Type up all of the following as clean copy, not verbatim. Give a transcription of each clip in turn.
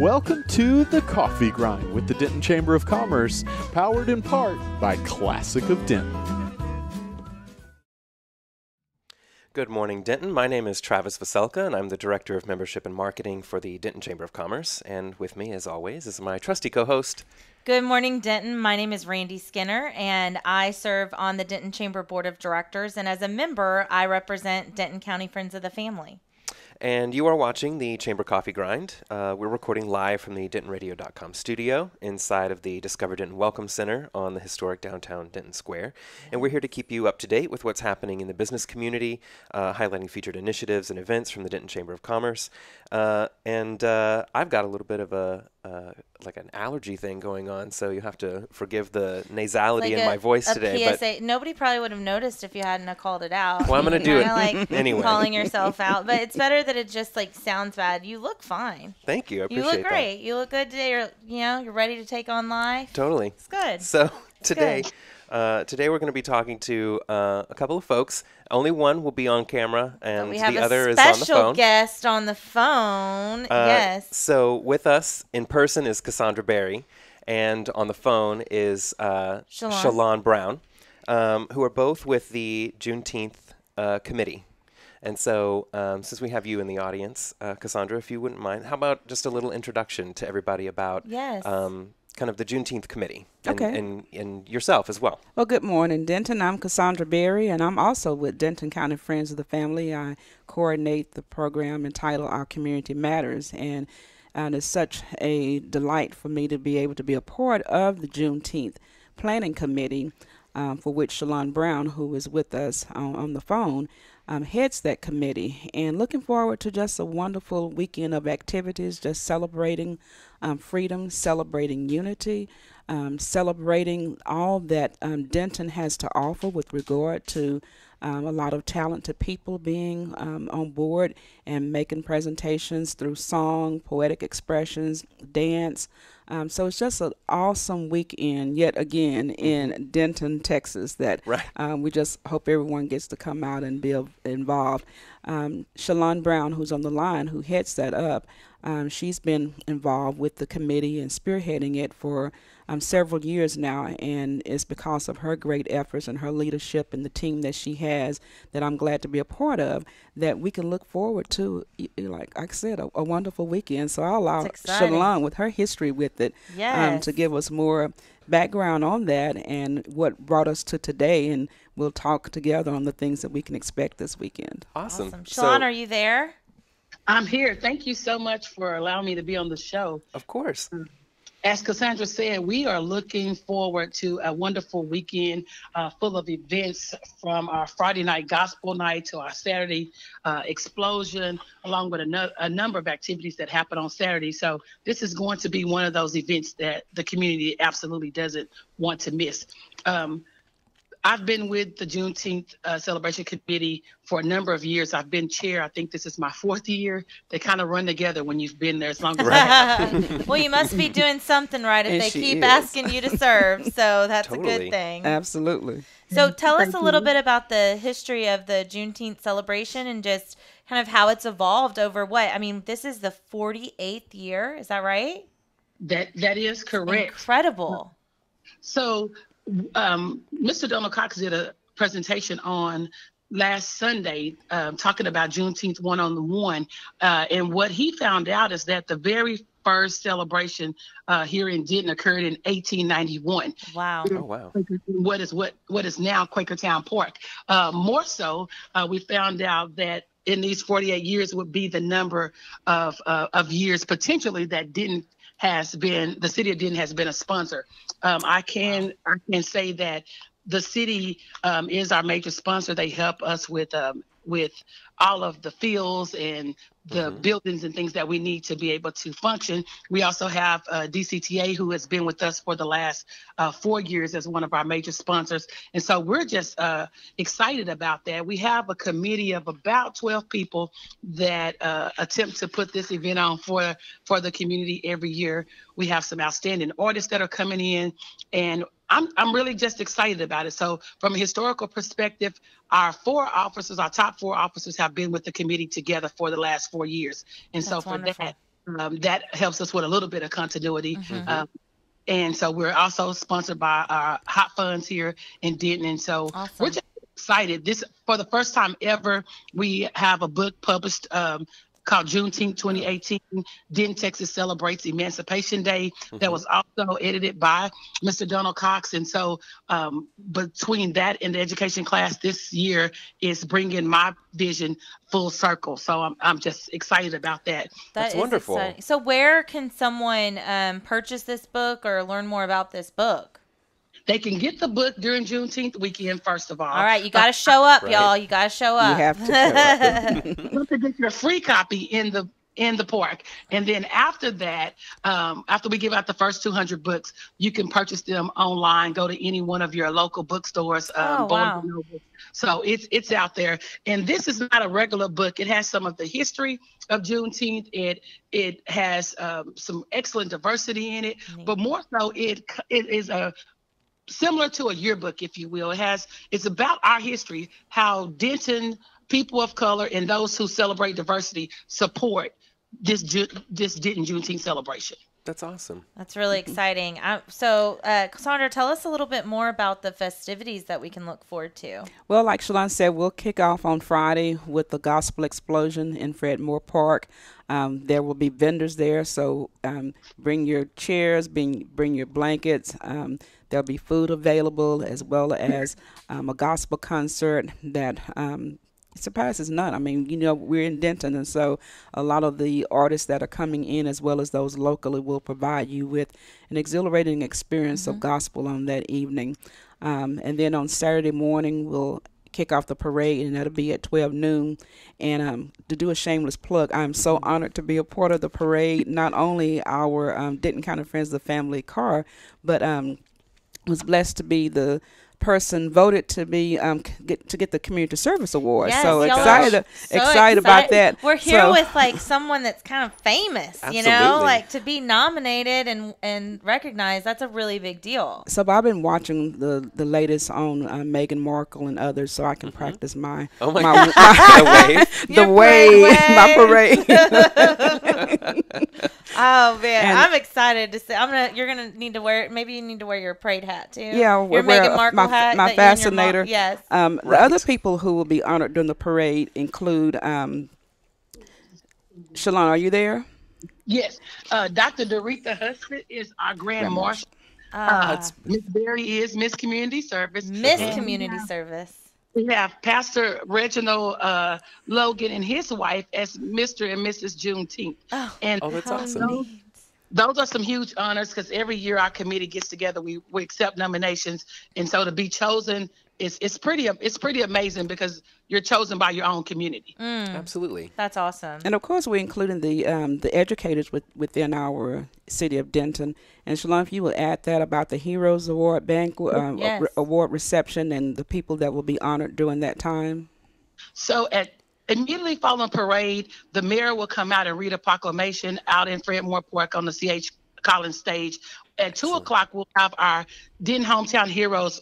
Welcome to The Coffee Grind with the Denton Chamber of Commerce, powered in part by Classic of Denton. Good morning, Denton. My name is Travis Veselka, and I'm the Director of Membership and Marketing for the Denton Chamber of Commerce. And with me, as always, is my trusty co-host. Good morning, Denton. My name is Randy Skinner, and I serve on the Denton Chamber Board of Directors. And as a member, I represent Denton County Friends of the Family. And you are watching the Chamber Coffee Grind. We're recording live from the DentonRadio.com studio inside of the Discover Denton Welcome Center on the historic downtown Denton Square. And we're here to keep you up to date with what's happening in the business community, highlighting featured initiatives and events from the Denton Chamber of Commerce. And I've got a little bit of like an allergy thing going on, so you have to forgive the nasality in my voice today. PSA. But nobody probably would have noticed if you hadn't called it out. Well, I'm going to do it like anyway. Calling yourself out, but it's better that it just like sounds bad. You look fine. Thank you. I appreciate that. You look great. You look good today. You're ready to take on life. Totally. It's good. So today we're going to be talking to a couple of folks. Only one will be on camera, and we have the other is on the phone. Special guest on the phone. Yes. So with us in person is Cassandra Berry, and on the phone is Shalon Brown, who are both with the Juneteenth committee. And so since we have you in the audience, Cassandra, if you wouldn't mind, how about just a little introduction to everybody about kind of the Juneteenth committee and yourself as well. Well, good morning, Denton. I'm Cassandra Berry, and I'm also with Denton County Friends of the Family. I coordinate the program entitled Our Community Matters, and it's such a delight for me to be able to be a part of the Juneteenth Planning Committee, for which Shalon Brown, who is with us on the phone, heads that committee, and looking forward to just a wonderful weekend of activities, just celebrating freedom, celebrating unity, celebrating all that Denton has to offer with regard to a lot of talented people being on board and making presentations through song, poetic expressions, dance. So it's just an awesome weekend yet again in Denton, Texas, that we just hope everyone gets to come out and be involved. Shalon Brown, who's on the line, who heads that up, she's been involved with the committee and spearheading it for several years now, and it's because of her great efforts and her leadership and the team that she has that I'm glad to be a part of, that we can look forward to, like I said, a wonderful weekend. So I'll allow Shalon, with her history with it, to give us more background on that and what brought us to today, and we'll talk together on the things that we can expect this weekend. Awesome. Shalon, are you there? I'm here. Thank you so much for allowing me to be on the show. Of course. As Cassandra said, we are looking forward to a wonderful weekend full of events, from our Friday night gospel night to our Saturday explosion, along with a number of activities that happen on Saturday. So this is going to be one of those events that the community absolutely doesn't want to miss. I've been with the Juneteenth Celebration Committee for a number of years. I've been chair. I think this is my 4th year. They kind of run together when you've been there as long as I have. Well, you must be doing something right if they keep asking you to serve. So that's a good thing. Absolutely. So tell us a little bit about the history of the Juneteenth celebration and just kind of how it's evolved over what? I mean, this is the 48th year. Is that right? That is correct. Incredible. So Mr. Donald Cox did a presentation on last Sunday talking about Juneteenth one-on-one. And what he found out is that the very first celebration here in Denton occurred in 1891. Wow. Oh, wow. What is now Quakertown Park. More so, we found out that in these 48 years would be the number of years potentially that the city of Denton has been a sponsor. I can say that the city is our major sponsor. They help us with all of the fields and the buildings and things that we need to be able to function. We also have DCTA, who has been with us for the last 4 years as one of our major sponsors. And so we're just excited about that. We have a committee of about 12 people that attempt to put this event on for the community every year. We have some outstanding artists that are coming in, and I'm really just excited about it. So from a historical perspective, our top four officers have been with the committee together for the last 4 years. And That's so for wonderful. that, that helps us with a little bit of continuity. Mm-hmm. And so we're also sponsored by Hot Funds here in Denton. And so we're Awesome. just excited. This, for the first time ever, we have a book published called Juneteenth 2018. Denton, Texas celebrates Emancipation Day. That was also edited by Mr. Donald Cox. And so between that and the education class this year is bringing my vision full circle. So I'm just excited about that. That's That is wonderful. exciting. So where can someone purchase this book or learn more about this book? They can get the book during Juneteenth weekend, first of all. All right, you got to show up, Right. y'all. You got to show You up. have to show You have to get your free copy in the park, and then after that, after we give out the first 200 books, you can purchase them online. Go to any one of your local bookstores. Oh, Barnes wow. and Noble. So it's out there, and this is not a regular book. It has some of the history of Juneteenth. It has some excellent diversity in it, but more so, it is a similar to a yearbook, if you will. It's about our history, how Denton, people of color, and those who celebrate diversity support this Denton Juneteenth celebration. That's awesome. That's really exciting. So, Cassandra, tell us a little bit more about the festivities that we can look forward to. Well, like Shalon said, we'll kick off on Friday with the Gospel Explosion in Fred Moore Park. There will be vendors there, so bring your chairs, bring your blankets. There'll be food available, as well as a gospel concert that surpasses none. I mean, we're in Denton, and so a lot of the artists that are coming in, as well as those locally, will provide you with an exhilarating experience of gospel on that evening. And then on Saturday morning, we'll kick off the parade, and that'll be at 12 noon. And to do a shameless plug, I'm so honored to be a part of the parade. Not only our Denton County Friends of the Family car, but was blessed to be the person voted to be get the community service award. Yes, So y'all are excited about that. We're here So- with like someone that's kind of famous, Absolutely. like to be nominated and recognized. That's a really big deal. So I've been watching the latest on Meghan Markle and others, so I can practice my Oh my my, God. The wave. my parade. Oh man, And- I'm excited to see. You're gonna need to wear. Maybe you need to wear your parade hat too. Yeah, your wear Meghan Markle hat. my that you and your fascinator. mom- Yes. The other people who will be honored during the parade include Shalon. Are you there? Yes, Dr. Doretha Husband is our Grand Marshal. Miss Berry is Miss Community Service. Miss And Community Service. we have Pastor Reginald Logan and his wife as Mr. and Mrs. Juneteenth. And Oh, that's How awesome. neat. those are some huge honors, because every year our committee gets together, we accept nominations, and so to be chosen it's pretty amazing, because you're chosen by your own community. Absolutely. That's awesome. And of course, we're including the educators within our city of Denton. And Shalon, if you will add that about the Heroes Award banquet, Yes. award reception, and the people that will be honored during that time. So immediately following parade, the mayor will come out and read a proclamation out in Fred Moore Park on the C.H. Collins stage. At 2 o'clock, we'll have our Denton Hometown Heroes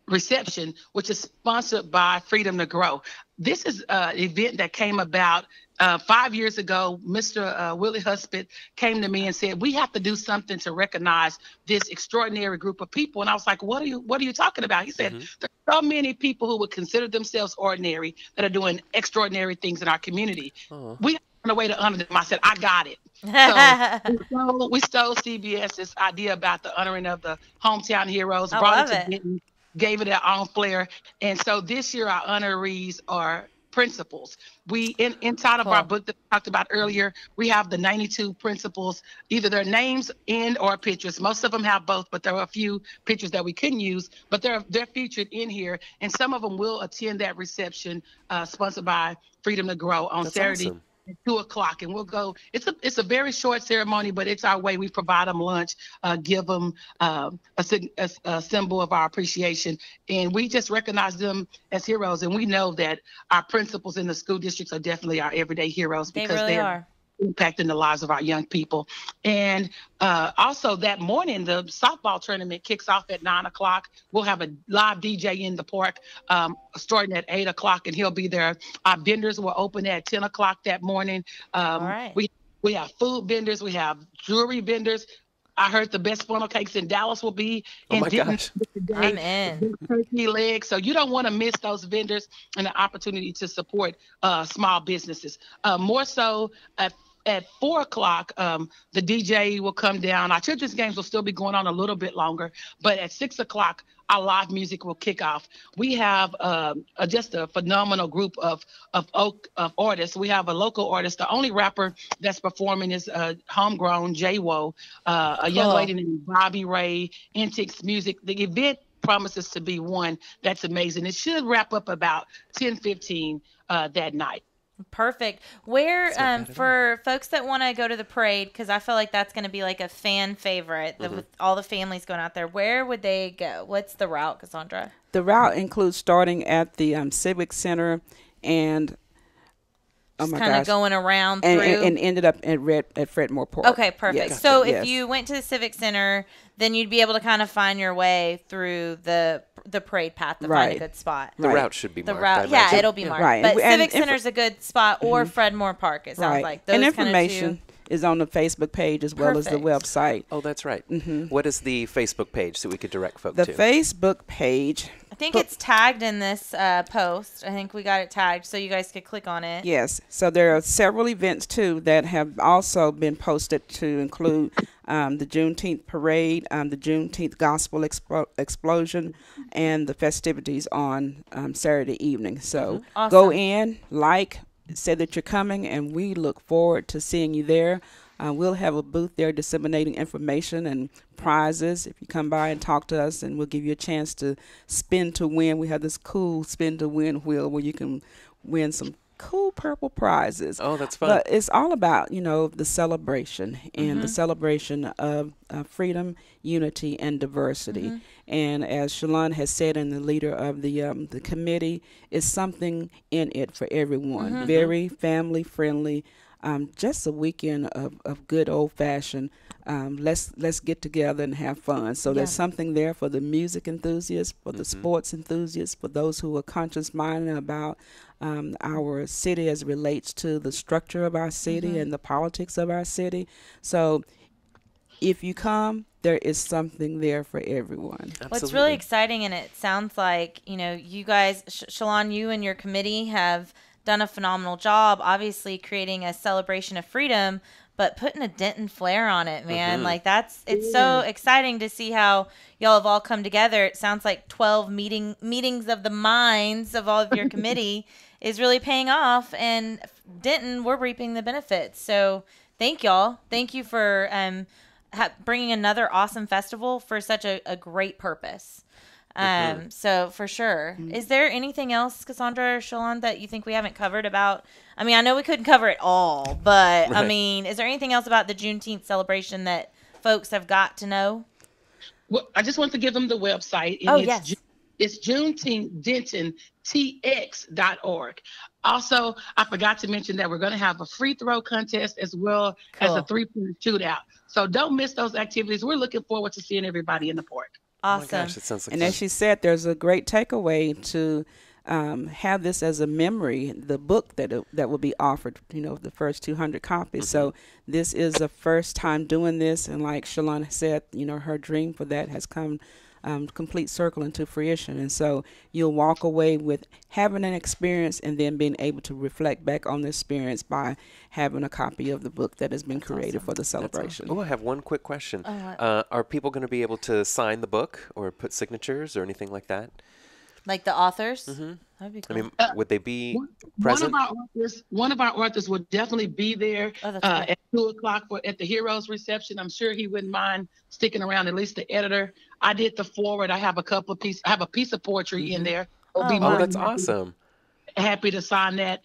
reception, which is sponsored by Freedom to Grow. This is an event that came about 5 years ago. Mr. Willie Husband came to me and said, we have to do something to recognize this extraordinary group of people. And I was like, what are you talking about? He said, there's so many people who would consider themselves ordinary that are doing extraordinary things in our community. We have to find a way to honor them. I said, I got it. So we stole CBS's idea about the honoring of the hometown heroes, I brought love it to it. Denton, gave it their own flair. And so this year our honorees are principals. We inside of our book that we talked about earlier, we have the 92 principals, either their names and or pictures. Most of them have both, but there are a few pictures that we couldn't use, but they're featured in here. And some of them will attend that reception sponsored by Freedom to Grow on That's Saturday. awesome. At 2 o'clock, and we'll go. It's a very short ceremony, but it's our way. We provide them lunch, give them a symbol of our appreciation, and we just recognize them as heroes. And we know that our principals in the school districts are definitely our everyday heroes, They because really they're are. impacting the lives of our young people. And also that morning, the softball tournament kicks off at 9 o'clock. We'll have a live DJ in the park starting at 8 o'clock, and he'll be there. Our vendors will open at 10 o'clock that morning. All right. We We have food vendors. We have jewelry vendors. I heard the best funnel cakes in Dallas will be Oh in my Denton gosh. today. I'm in. The turkey legs. So you don't want to miss those vendors and the opportunity to support small businesses. More so at 4 o'clock, the DJ will come down. Our children's games will still be going on a little bit longer, but at 6 o'clock, our live music will kick off. We have just a phenomenal group of artists. We have a local artist. The only rapper that's performing is homegrown J-Wo, a young Cool. lady named Bobby Ray, Intix Music. The event promises to be one that's amazing. It should wrap up about 10:15 that night. Perfect. Where, It's not bad at for folks that want to go to the parade, because I feel like that's going to be like a fan favorite, with all the families going out there, where would they go? What's the route, Cassandra? The route includes starting at the Civic Center and Just kind of going around through. and ended up at Fredmore Park. Okay, perfect. Yes. So Yes. if you went to the Civic Center, then you'd be able to kind of find your way through the parade path to find a Right. good spot. The Right. route should be The marked. I route, yeah, imagine. it'll be marked. Right. But And Civic Center's a good spot, or Fredmore Park, it sounds Right. like. Those And kind of information is on the Facebook page as well as the Perfect. website. Oh, that's right. What is the Facebook page so we could direct folk The to? Facebook page, I think it's tagged in this post. I think we got it tagged, so you guys could click on it. yes. So there are several events too that have also been posted to include the Juneteenth parade, the Juneteenth gospel explosion, and the festivities on Saturday evening. So go Awesome. in, say that you're coming, and we look forward to seeing you there. We'll have a booth there disseminating information and prizes if you come by and talk to us, and we'll give you a chance to spin to win. We have this cool spin to win wheel where you can win some cool purple prizes. Oh, that's fun. But it's all about, the celebration and the celebration of freedom, unity, and diversity. And as Shalon has said, and the leader of the committee, is something in it for everyone. Very family friendly. Just a weekend of good old fashioned. Let's get together and have fun. So there's something there for the music enthusiasts, for the sports enthusiasts, for those who are conscious minded about our city as it relates to the structure of our city and the politics of our city. So if you come, there is something there for everyone. What's really exciting, and it sounds like, you guys, Shalon, you and your committee have done a phenomenal job, obviously creating a celebration of freedom, but putting a Denton flair on it, man. Like it's so exciting to see how y'all have all come together. It sounds like 12 meetings of the minds of all of your committee is really paying off, and Denton, we're reaping the benefits. So thank y'all. Thank you for bringing another awesome festival for such a great purpose. So for sure. Is there anything else, Cassandra or Shalon, that you think we haven't covered about? I mean, I know we couldn't cover it all, but I mean, is there anything else about the Juneteenth celebration that folks have got to know? Well, I just want to give them the website. Oh, yes. It's JuneteenthDentonTX.org. Also, I forgot to mention that we're going to have a free throw contest as well as a 3-point shootout. So don't miss those activities. We're looking forward to seeing everybody in the park. Awesome. Oh my gosh, it sounds like And fun. as she said, there's a great takeaway to have this as a memory, the book that will be offered, the first 200 copies. So this is the first time doing this. And like Shalon said, her dream for that has come complete circle into fruition. And so you'll walk away with having an experience and then being able to reflect back on the experience by having a copy of the book that has been created for the celebration. Oh, I have one quick question. Are people going to be able to sign the book or put signatures or anything like that? Like the authors? That'd be cool. I mean, would they be present? One of our authors will definitely be there that's cool. at 2 o'clock at the Heroes reception. I'm sure he wouldn't mind sticking around. At least the editor. I did the forward. I have a piece of poetry in there. Oh, that's awesome. Happy to sign that.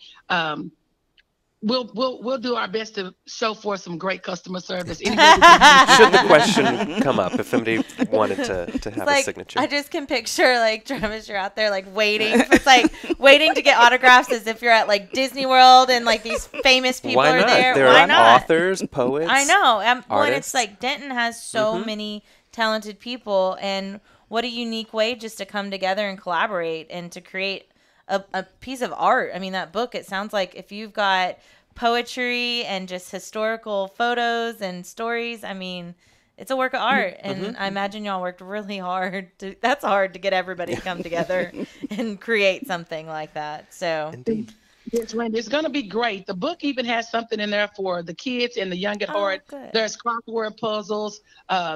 We'll do our best to show for some great customer service. Should the question come up, if somebody wanted to have a signature? I just can picture Travis, you're out there waiting. It's waiting to get autographs as if you're at Disney World and these famous people Why are not? there. There Why are not? authors, poets. I know. When artists. it's Denton has so many talented people, and what a unique way just to come together and collaborate and to create a piece of art. I mean, that book, it sounds like if you've got poetry and just historical photos and stories. I mean, it's a work of art, and I imagine y'all worked really hard. That's hard to get everybody to come together and create something like that. So, Indeed. Yes, Wendy, it's going to be great. The book even has something in there for the kids and the young at heart. Good. There's crossword puzzles.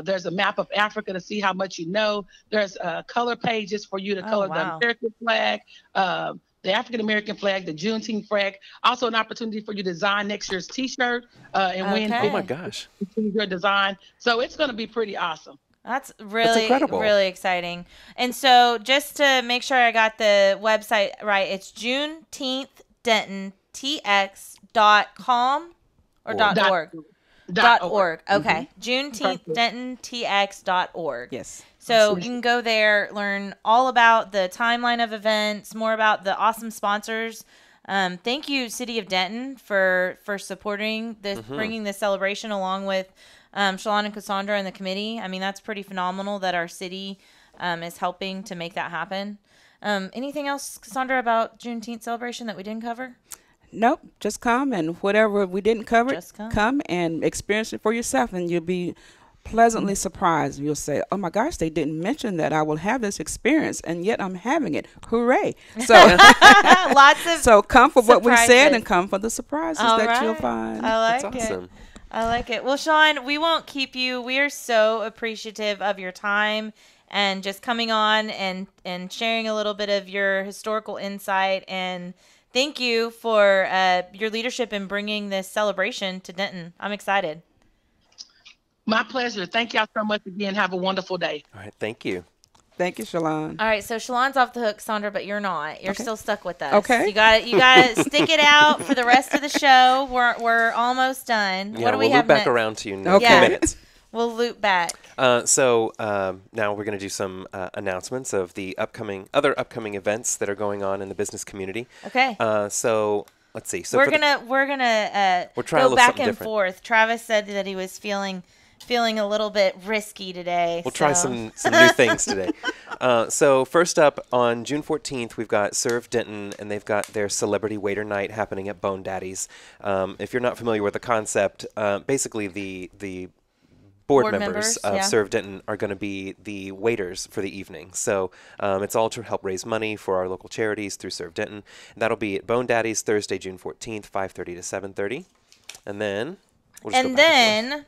There's a map of Africa to see how much you know. There's color pages for you to color the American flag, the African American flag, the Juneteenth flag. Also, an opportunity for you to design next year's T-shirt and win. Oh my gosh! Your design. So it's going to be pretty awesome. That's really exciting. And so just to make sure I got the website right, it's JuneteenthDentonTX.com or .org. .org. Okay. JuneteenthDentonTX.org. Yes. So you can go there, learn all about the timeline of events, more about the awesome sponsors. Thank you, City of Denton, for supporting this, bringing this celebration along with Shalon and Cassandra and the committee. I mean, that's pretty phenomenal that our city is helping to make that happen. Anything else, Cassandra, about Juneteenth celebration that we didn't cover? Nope. Just come, and whatever we didn't cover, Just come and experience it for yourself, and you'll be pleasantly surprised. You'll say, oh my gosh, they didn't mention that I will have this experience, and yet I'm having it. Hooray. So lots of so come for what we surprises. said and come for the surprises that you'll find. I like That's awesome. it. I like it. Well, Sean, we won't keep you. We are so appreciative of your time and just coming on and sharing a little bit of your historical insight. And thank you for your leadership in bringing this celebration to Denton. I'm excited. My pleasure. Thank y'all so much again. Have a wonderful day. All right, thank you. Thank you, Shalon. All right, so Shalon's off the hook, Sandra, but you're not. You're still stuck with us. Okay. You got to stick it out for the rest of the show. We're almost done. Yeah, what do we we'll have loop back next? around to you in Okay. a few minutes. We'll loop back. So now we're going to do some announcements of the other upcoming events that are going on in the business community. Okay. So let's see. So we're gonna we're trying a go little back something and different. forth. Travis said that he was feeling a little bit risky today. We'll try some new things today. So first up, on June 14th, we've got Serve Denton, and they've got their Celebrity Waiter Night happening at Bone Daddy's. If you're not familiar with the concept, basically the board members of Serve Denton are going to be the waiters for the evening. So it's all to help raise money for our local charities through Serve Denton. And that'll be at Bone Daddy's Thursday, June 14th, 5:30 to 7:30. And then we'll just go back and forth.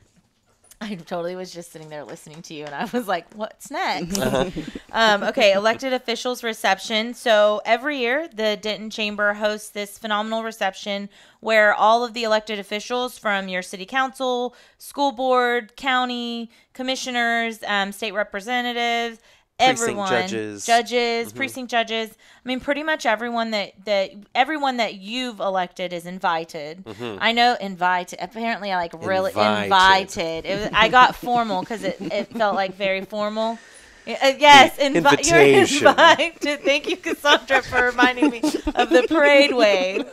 I totally was just sitting there listening to you, and I was like, what's next? Okay, elected officials reception. So every year, the Denton Chamber hosts this phenomenal reception where all of the elected officials from your city council, school board, county, commissioners, state representatives, everyone, precinct judges. I mean, pretty much everyone that you've elected is invited. I know invited. Apparently, I really invited. I got formal because it felt like very formal. Yes, invitation. You're invited. Thank you, Cassandra, for reminding me of the parade wave.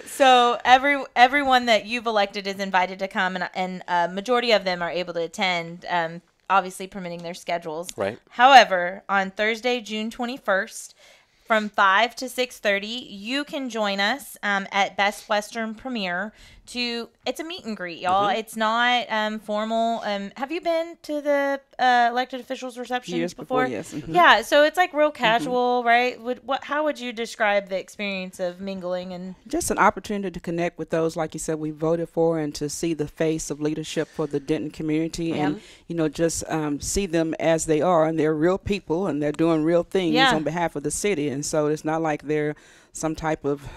So everyone that you've elected is invited to come, and a majority of them are able to attend. Obviously permitting their schedules. Right. However, on Thursday, June 21st, from 5 to 6:30, you can join us at Best Western Premier it's a meet and greet, y'all. It's not formal. Have you been to the elected officials receptions Years before? Yes. Yeah, so it's like real casual, right? How would you describe the experience of mingling and just an opportunity to connect with those, like you said, we voted for, and to see the face of leadership for the Denton community, and just see them as they are, and they're real people, and they're doing real things on behalf of the city, and so it's not like they're some type of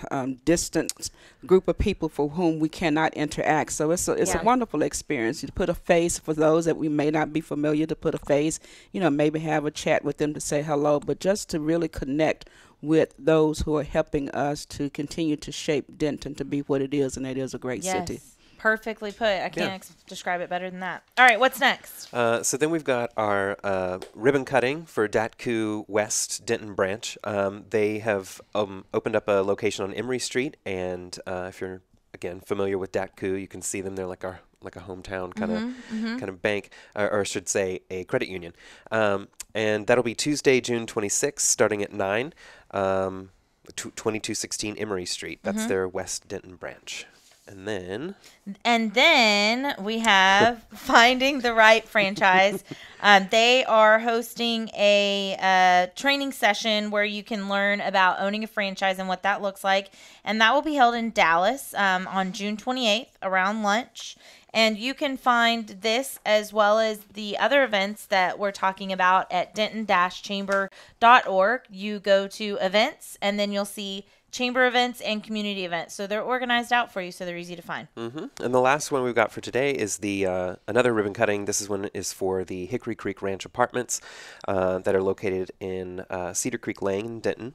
distant group of people for whom we cannot interact. So it's a wonderful experience. You put a face for those that we may not be familiar, to put a face, maybe have a chat with them to say hello, but just to really connect with those who are helping us to continue to shape Denton to be what it is, and it is a great city. Perfectly put. I can't describe it better than that. All right, what's next? So then we've got our ribbon cutting for DATCU West Denton branch. They have opened up a location on Emory Street, and if you're again familiar with DATCU, you can see them. They're like a hometown kind of bank, or I should say a credit union. And that'll be Tuesday, June 26th, starting at 9. 2216 Emory Street. That's their West Denton branch. And then we have Finding the Right franchise. They are hosting a training session where you can learn about owning a franchise and what that looks like. And that will be held in Dallas on June 28th around lunch. And you can find this as well as the other events that we're talking about at denton-chamber.org. You go to events, and then you'll see chamber events and community events. So they're organized out for you, so they're easy to find. And the last one we've got for today is the another ribbon cutting. This one is for the Hickory Creek Ranch Apartments that are located in Cedar Creek Lane in Denton.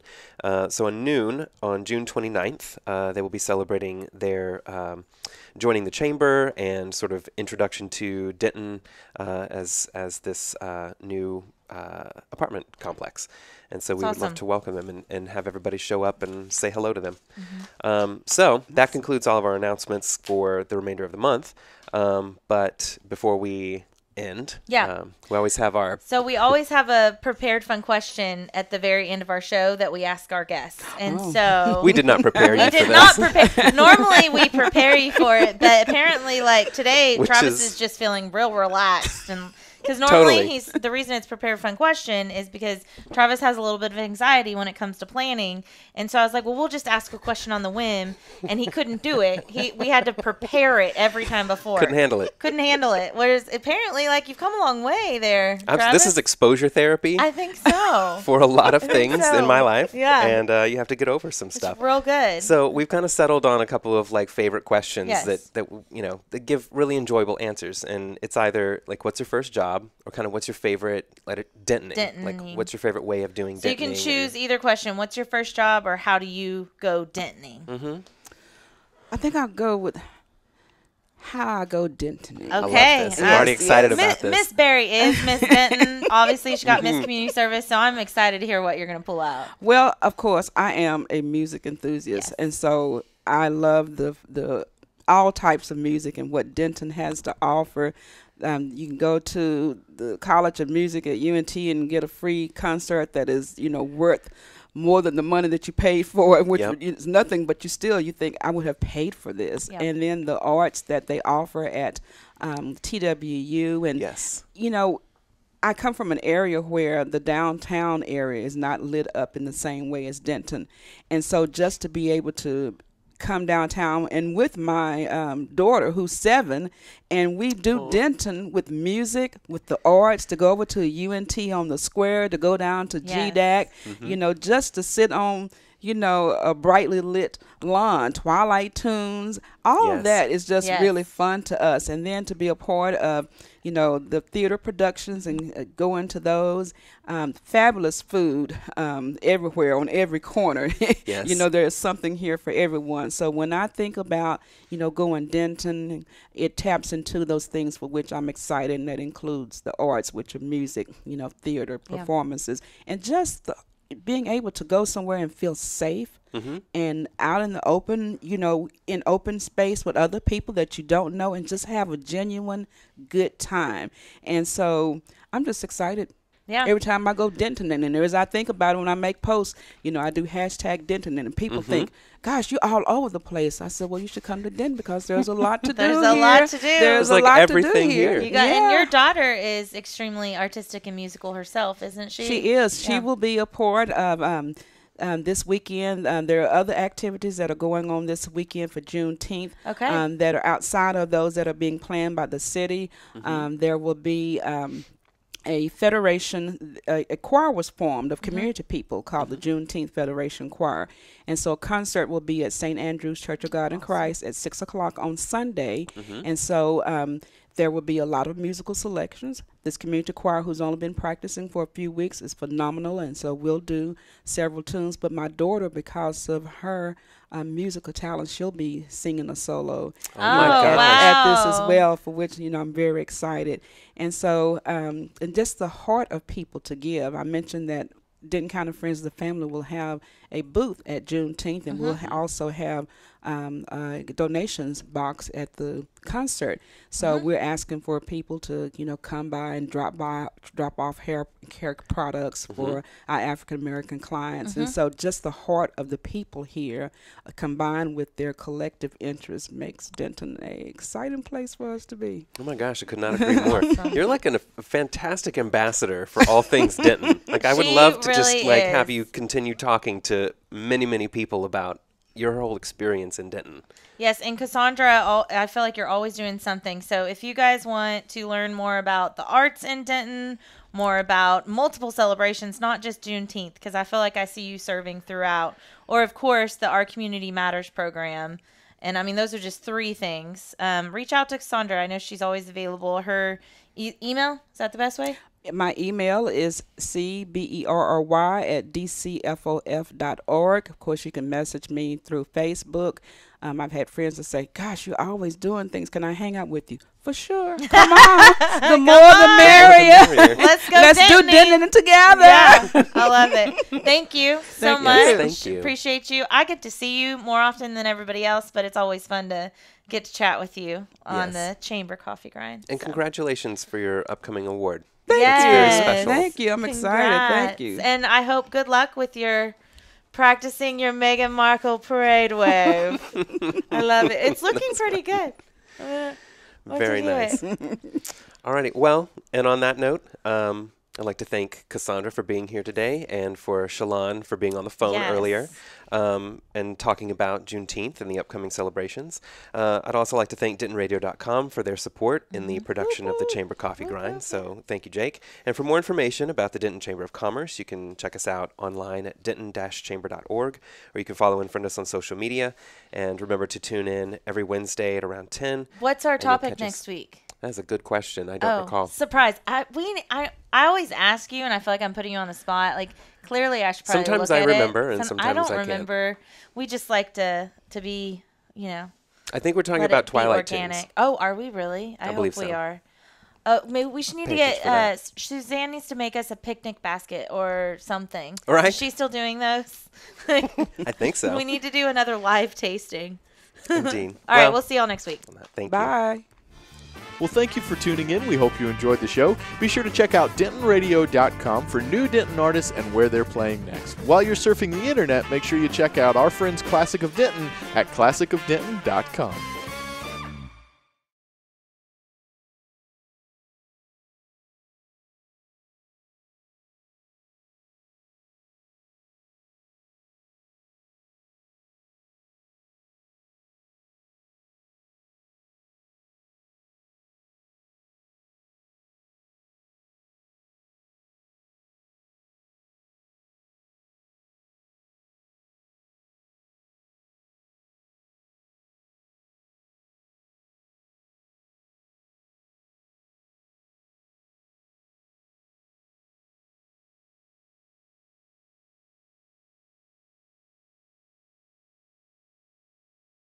So at noon on June 29th, they will be celebrating their joining the chamber and sort of introduction to Denton as this new apartment complex. And so we would love to welcome them and have everybody show up and say hello to them. So that concludes all of our announcements for the remainder of the month. But before we end, we always have our... So we always have a prepared fun question at the very end of our show that we ask our guests. And so... We did not prepare you for this. We did not prepare. Normally we prepare you for it, but apparently like today, Travis is just feeling real relaxed and... Because normally the reason it's prepared fun question is because Travis has a little bit of anxiety when it comes to planning. And so I was like, well, we'll just ask a question on the whim. And he couldn't do it. We had to prepare it every time before. Couldn't handle it. Whereas apparently, like, you've come a long way there, Travis. This is exposure therapy. I think so. For a lot of things in my life. Yeah. And you have to get over some stuff. It's real good. So we've kind of settled on a couple of like favorite questions that you know, that give really enjoyable answers. And it's either like, what's your first job? Or kind of what's your favorite Dentoning? Like, what's your favorite way of doing Dentoning? So you can choose either question. What's your first job or how do you go Dentoning? I think I'll go with how I go Dentoning. Okay. I love this. I'm already excited about this. Miss Berry is Miss Denton. Obviously, she got Miss Community Service, so I'm excited to hear what you're going to pull out. Well, of course, I am a music enthusiast, and so I love the all types of music and what Denton has to offer. You can go to the College of Music at UNT and get a free concert that is, you know, worth more than the money that you paid for, which is nothing, but you think I would have paid for this. And then the arts that they offer at TWU. And, you know, I come from an area where the downtown area is not lit up in the same way as Denton. And so just to be able to come downtown and with my daughter who's 7, and we do Denton with music, with the arts, to go over to UNT on the square, to go down to GDAC, you know, just to sit on, you know, a brightly lit lawn, Twilight tunes, all of that is just really fun to us. And then to be a part of, you know, the theater productions and go into those, fabulous food everywhere on every corner. You know, there's something here for everyone. So when I think about, you know, going Denton, it taps into those things for which I'm excited, and that includes the arts, which are music, you know, theater, performances, and just being able to go somewhere and feel safe and out in the open, you know, in open space with other people that you don't know, and just have a genuine good time. And so I'm just excited. Every time I go Denton, and as I think about it when I make posts, you know, I do hashtag Denton, and people think, gosh, you're all over the place. I said, well, you should come to Denton because there's a lot to do. There's a lot to do. There's like lot everything to do here. You got, and your daughter is extremely artistic and musical herself, isn't she? She is. She will be a part of this weekend. There are other activities that are going on this weekend for Juneteenth that are outside of those that are being planned by the city. There will be a federation, a choir was formed of community people called the Juneteenth Federation Choir. And so a concert will be at St. Andrew's Church of God in Christ at 6 o'clock on Sunday. And so there will be a lot of musical selections. This community choir, who's only been practicing for a few weeks, is phenomenal. And so we'll do several tunes. But my daughter, because of her musical talent, she'll be singing a solo at this as well, for which, you know, I'm very excited. And so, and just the heart of people to give. I mentioned that Denton County Friends of the Family will have a booth at Juneteenth, and we'll also have a donations box at the concert. So we're asking for people to, come by and drop off hair products for our African American clients. And so just the heart of the people here, combined with their collective interest, makes Denton an exciting place for us to be. Oh my gosh, I could not agree more. You're like a fantastic ambassador for all things Denton. Like, I would love to just have you continue talking to many, many people about your whole experience in Denton. Yes, and Cassandra, I feel like you're always doing something. So if you guys want to learn more about the arts in Denton, more about multiple celebrations, not just Juneteenth, because I feel like I see you serving throughout, or of course the Our Community Matters program. And I mean, those are just 3 things. Reach out to Cassandra. I know she's always available. Her email, is that the best way? My email is cberry@dcfof.org. Of course, you can message me through Facebook. I've had friends that say, gosh, you're always doing things. Can I hang out with you? For sure. Come on. The more the merrier. Let's go. Let's do Denton together. Yeah, I love it. Thank you so much. Thank you. Appreciate you. I get to see you more often than everybody else, but it's always fun to get to chat with you on the Chamber Coffee Grind. And congratulations for your upcoming award. Thank Yes. you. Very special. Thank you. I'm excited. Thank you. And I hope good luck with your practicing your Meghan Markle parade wave. I love it. It's looking pretty good. Very nice. All righty. Well, and on that note, I'd like to thank Cassandra for being here today, and for Shalon for being on the phone earlier and talking about Juneteenth and the upcoming celebrations. I'd also like to thank DentonRadio.com for their support in the production of the Chamber Coffee Grind. So thank you, Jake. And for more information about the Denton Chamber of Commerce, you can check us out online at denton-chamber.org, or you can follow and friend us on social media. And remember to tune in every Wednesday at around 10. What's our topic next week? That's a good question. I don't recall. Surprise. I always ask you, and I feel like I'm putting you on the spot. Like, clearly I should probably Sometimes look I at remember, it. and sometimes I I don't can't. remember. We just like to be, I think we're talking let about it be Twilight organic. Tunes. Oh, are we really? I believe hope we so. are. Maybe we should need to Thank you for get that. Suzanne needs to make us a picnic basket or something. All right. Is she still doing those? I think so. We need to do another live tasting. Indeed. All right, we'll see y'all next week. Thank you. Bye. Well, thank you for tuning in. We hope you enjoyed the show. Be sure to check out DentonRadio.com for new Denton artists and where they're playing next. While you're surfing the internet, make sure you check out our friends Classic of Denton at ClassicofDenton.com.